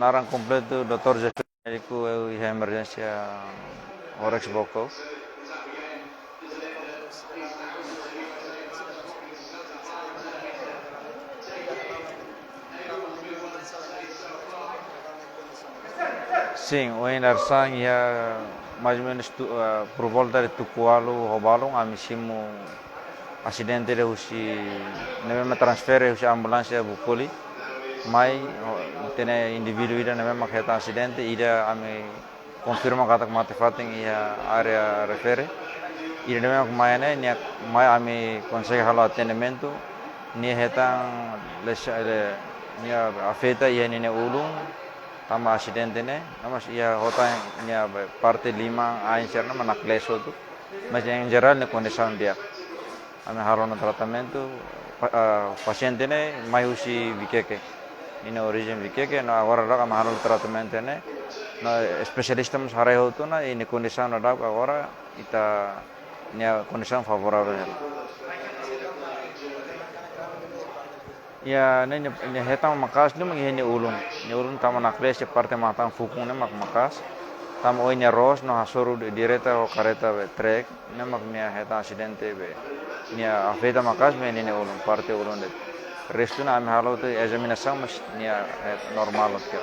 narang completo, doutor Jeffrey médico e emergência Orex Bocol. Sim, o Inarsang ia mais ou menos por volta de Tucualo, Robalong, amissimo acidente de usi, neme transfer usi ambulância Bucoli, mas tem indivíduo ida neme maketa acidente, ida ame confirma kata mate fating ia area refere, ida neme mayane nia mai ame consegue halo atendimento, nia hetang nia afeta ia nene ulung, tama acidente ne, namas ia hota nia parte 5 aincer na manak leso tu, mas yang geral ne condição dia. Ame halo no tratamento, paciente ne mai usi vikeke, ina origem vikeke, no agora rak ame halo tratamento ne, no especialista mas harai hotu na ini condição na rak agora ita nia condição favorável. Ya ne hetang makas ne mengi ni ulun tama nakles se parte matang fukung ne makas tam oi ne ros no hasuru direta o kareta trek ne mak ne heta acidente be nia afeta makas me ne ulun parte ulun de resto na ame halo te examinação mas nia normal ke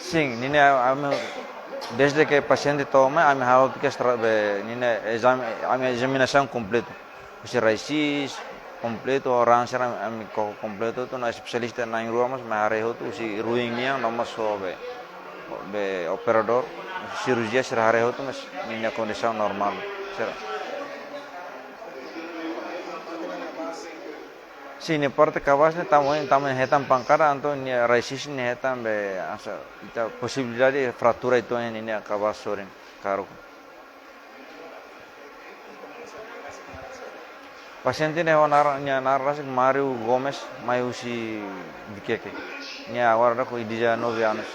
sim nine ame desde que o paciente toma ame halo te nine ame examinação completo se raisis completo orang serang ame completo tu na especialista na rua mas mahare tu si ruingnya nomor so be operador cirurgia serahare tu mas nine condição normal será. Sim, ne parte cabas ne tamu hetam pangkara anto ne raisis ne hetam be asa ita possibilidade de fratura itu ne cabas sorin caro. Paciente ne narras Mario Gomes mai usi bikeke. Ne agora ko idija 9 anos.